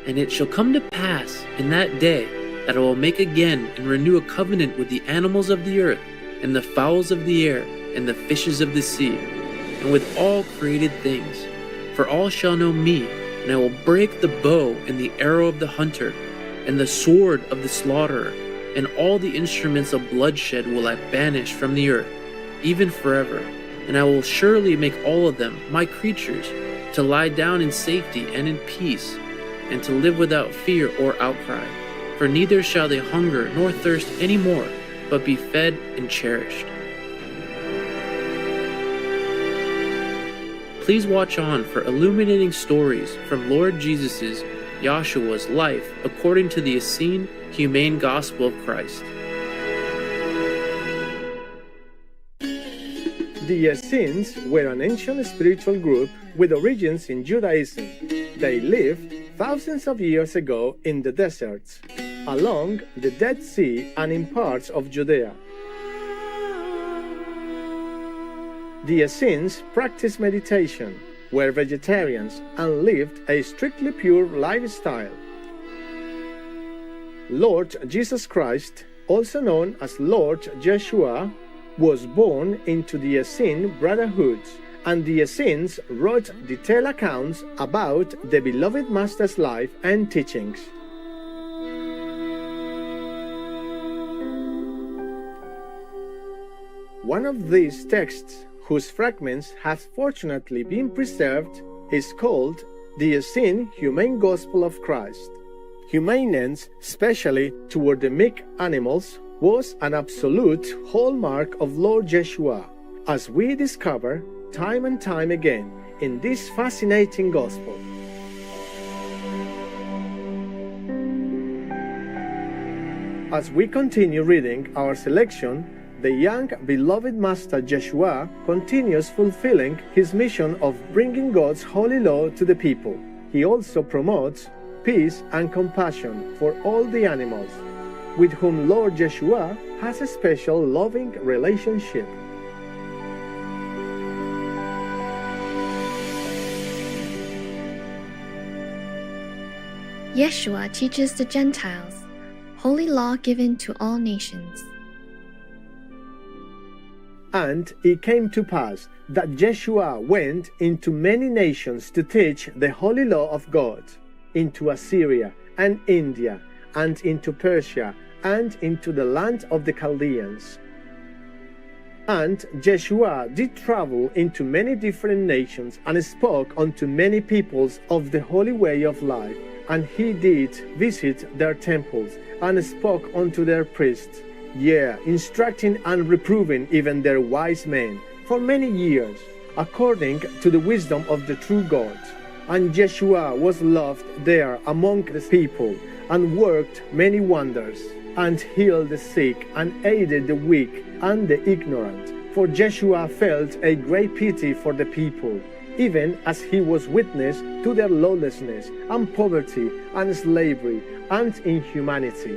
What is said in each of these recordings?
And it shall come to pass in that day that I will make again and renew a covenant with the animals of the earth, and the fowls of the air, and the fishes of the sea, and with all created things. For all shall know me, and I will break the bow and the arrow of the hunter, and the sword of the slaughterer, and all the instruments of bloodshed will I banish from the earth, even forever. And I will surely make all of them my creatures, to lie down in safety and in peace, and to live without fear or outcry. For neither shall they hunger nor thirst any more, but be fed and cherished. Please watch on for illuminating stories from Lord Jesus' Yahshua's life according to the Essene Humane Gospel of Christ. The Essenes were an ancient spiritual group with origins in Judaism. They lived thousands of years ago in the deserts, along the Dead Sea and in parts of Judea. The Essenes practiced meditation, were vegetarians, and lived a strictly pure lifestyle. Lord Jesus Christ, also known as Lord Yeshua, was born into the Essene Brotherhood, and the Essenes wrote detailed accounts about the beloved Master's life and teachings. One of these texts, whose fragments have fortunately been preserved, is called the Essene Humane Gospel of Christ. Humaneness, especially toward the meek animals, was an absolute hallmark of Lord Yeshua, as we discover time and time again in this fascinating gospel. As we continue reading our selection, the young beloved Master Yeshua continues fulfilling his mission of bringing God's holy law to the people. He also promotes peace and compassion for all the animals, with whom Lord Yeshua has a special loving relationship. Yeshua teaches the Gentiles, holy law given to all nations. And it came to pass that Yeshua went into many nations to teach the holy law of God, into Assyria and India, and into Persia, and into the land of the Chaldeans. And Yeshua did travel into many different nations, and spoke unto many peoples of the holy way of life. And he did visit their temples, and spoke unto their priests, yea, instructing and reproving even their wise men, for many years, according to the wisdom of the true God. And Yeshua was loved there among the people, and worked many wonders, and healed the sick, and aided the weak and the ignorant. For Yeshua felt a great pity for the people, even as he was witness to their lawlessness, and poverty, and slavery, and inhumanity.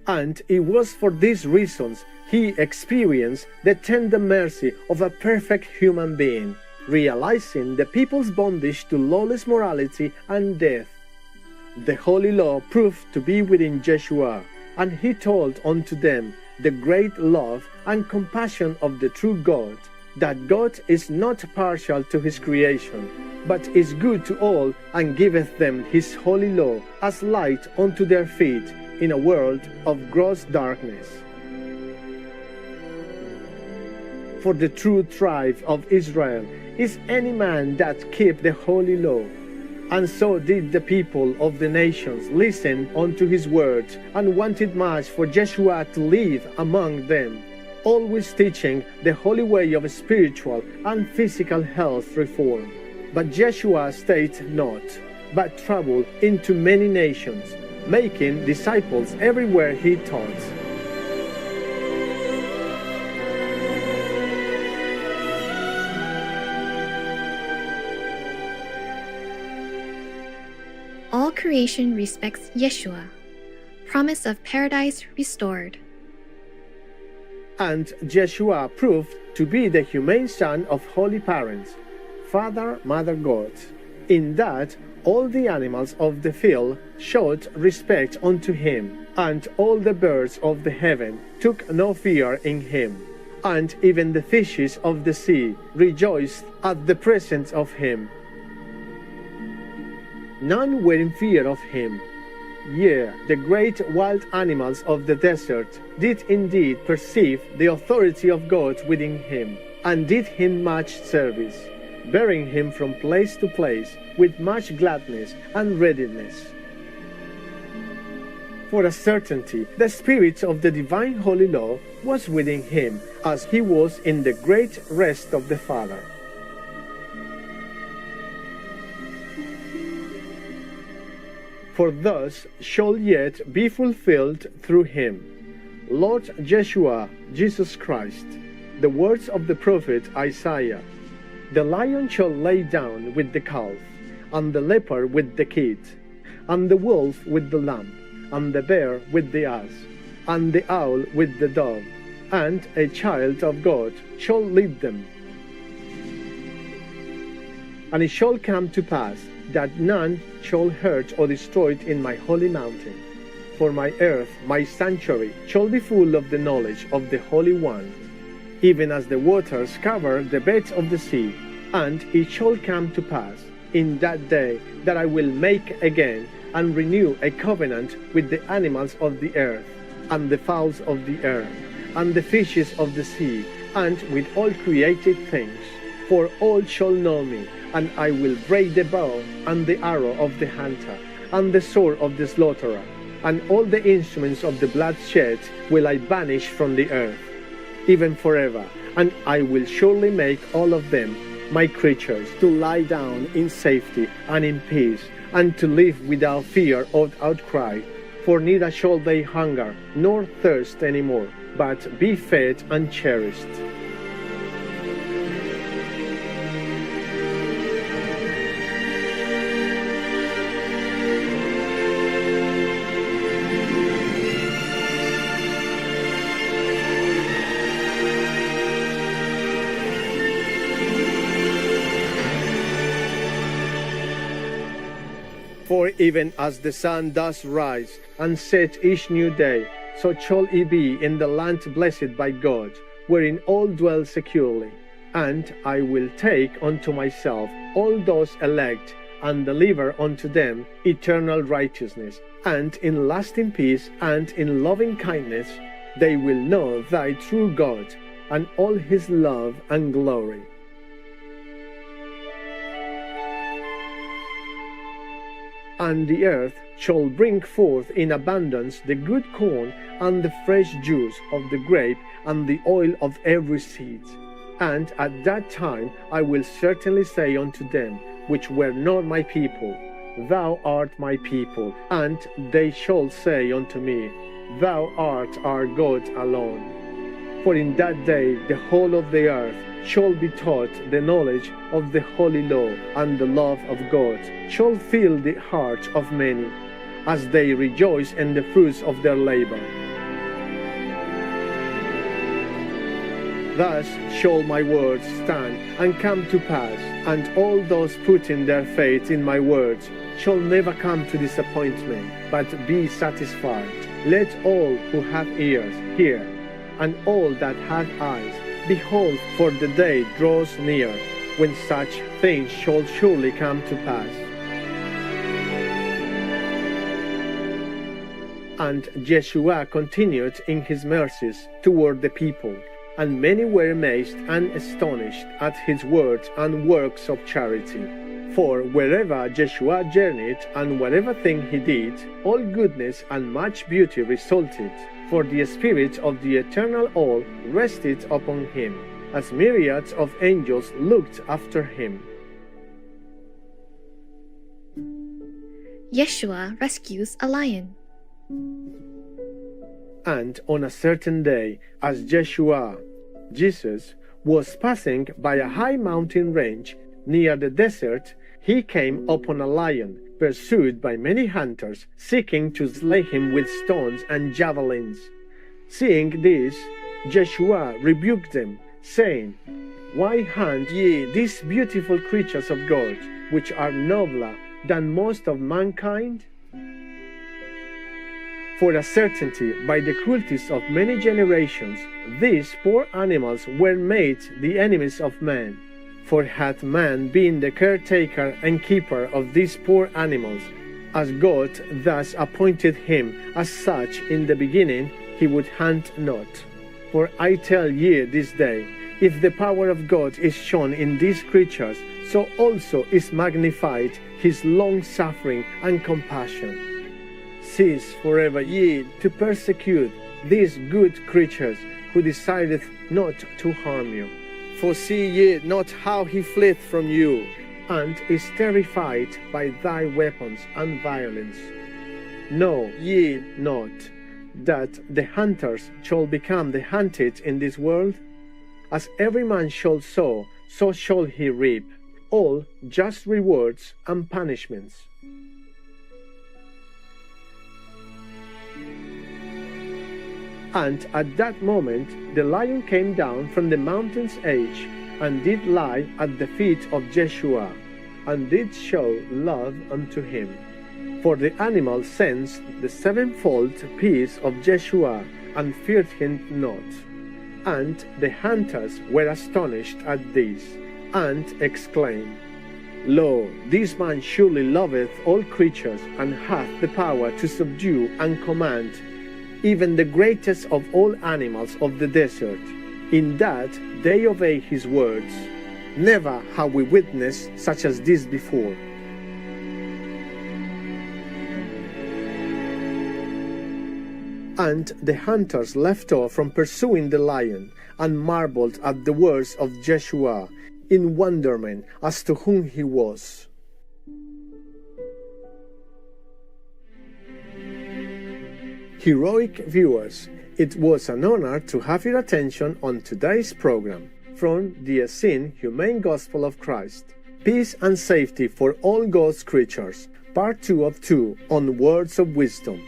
And it was for these reasons he experienced the tender mercy of a perfect human being, realizing the people's bondage to lawless morality and death. The holy law proved to be within Yeshua, and he told unto them the great love and compassion of the true God, that God is not partial to his creation, but is good to all, and giveth them his holy law as light unto their feet in a world of gross darkness. For the true tribe of Israel is any man that keep the holy law. And so did the people of the nations listen unto his words, and wanted much for Yeshua to live among them, always teaching the holy way of spiritual and physical health reform. But Yeshua stayed not, but traveled into many nations, making disciples everywhere he taught. All creation respects Yeshua, promise of paradise restored. And Yeshua proved to be the humane son of holy parents, father, mother goat. In that all the animals of the field showed respect unto him, and all the birds of the heaven took no fear in him, and even the fishes of the sea rejoiced at the presence of him. None were in fear of him. Yea, the great wild animals of the desert did indeed perceive the authority of God within him, and did him much service, bearing him from place to place with much gladness and readiness. For a certainty, the spirit of the divine holy law was within him, as he was in the great rest of the Father. For thus shall yet be fulfilled through him, Lord Yeshua, Jesus Christ, the words of the prophet Isaiah. The lion shall lay down with the calf, and the leopard with the kid, and the wolf with the lamb, and the bear with the ass, and the owl with the dove, and a child of God shall lead them. And it shall come to pass that none shall hurt or destroy it in my holy mountain. For my earth, my sanctuary, shall be full of the knowledge of the Holy One, even as the waters cover the beds of the sea. And it shall come to pass in that day that I will make again and renew a covenant with the animals of the earth, and the fowls of the air, and the fishes of the sea, and with all created things. For all shall know me, and I will break the bow and the arrow of the hunter, and the sword of the slaughterer, and all the instruments of the bloodshed will I banish from the earth, even forever. And I will surely make all of them my creatures to lie down in safety and in peace, and to live without fear or outcry. For neither shall they hunger nor thirst any more, but be fed and cherished. For even as the sun does rise and set each new day, so shall it be in the land blessed by God, wherein all dwell securely. And I will take unto myself all those elect, and deliver unto them eternal righteousness, and in lasting peace and in loving kindness they will know thy true God, and all his love and glory. And the earth shall bring forth in abundance the good corn, and the fresh juice of the grape, and the oil of every seed. And at that time I will certainly say unto them which were not my people, Thou art my people. And they shall say unto me, Thou art our God alone. For in that day the whole of the earth shall be taught the knowledge of the holy law, and the love of God shall fill the hearts of many, as they rejoice in the fruits of their labor. Thus shall my words stand and come to pass, and all those putting their faith in my words shall never come to disappointment, but be satisfied. Let all who have ears hear, and all that have eyes behold, for the day draws near, when such things shall surely come to pass. And Yeshua continued in his mercies toward the people, and many were amazed and astonished at his words and works of charity. For wherever Yeshua journeyed, and whatever thing he did, all goodness and much beauty resulted. For the Spirit of the Eternal All rested upon him, as myriads of angels looked after him. Yeshua rescues a lion. And on a certain day, as Yeshua, Jesus, was passing by a high mountain range near the desert, he came upon a lion, pursued by many hunters, seeking to slay him with stones and javelins. Seeing this, Yeshua rebuked them, saying, Why hunt ye these beautiful creatures of God, which are nobler than most of mankind? For a certainty, by the cruelties of many generations, these poor animals were made the enemies of man. For had man been the caretaker and keeper of these poor animals, as God thus appointed him as such in the beginning, he would hunt not. For I tell ye this day, if the power of God is shown in these creatures, so also is magnified his long-suffering and compassion. Cease forever ye to persecute these good creatures, who desireth not to harm you. For see ye not how he fleeth from you, and is terrified by thy weapons and violence? Know ye not that the hunters shall become the hunted in this world? As every man shall sow, so shall he reap, all just rewards and punishments. And at that moment the lion came down from the mountain's edge, and did lie at the feet of Jeshua, and did show love unto him. For the animal sensed the sevenfold peace of Jeshua, and feared him not. And the hunters were astonished at this, and exclaimed, Lo, this man surely loveth all creatures, and hath the power to subdue and command even the greatest of all animals of the desert, in that they obey his words. Never have we witnessed such as this before. And the hunters left off from pursuing the lion, and marveled at the words of Jeshua, in wonderment as to whom he was. Heroic viewers, it was an honor to have your attention on today's program from the Essene Humane Gospel of Christ. Peace and safety for all God's creatures, part 2 of 2 on Words of Wisdom.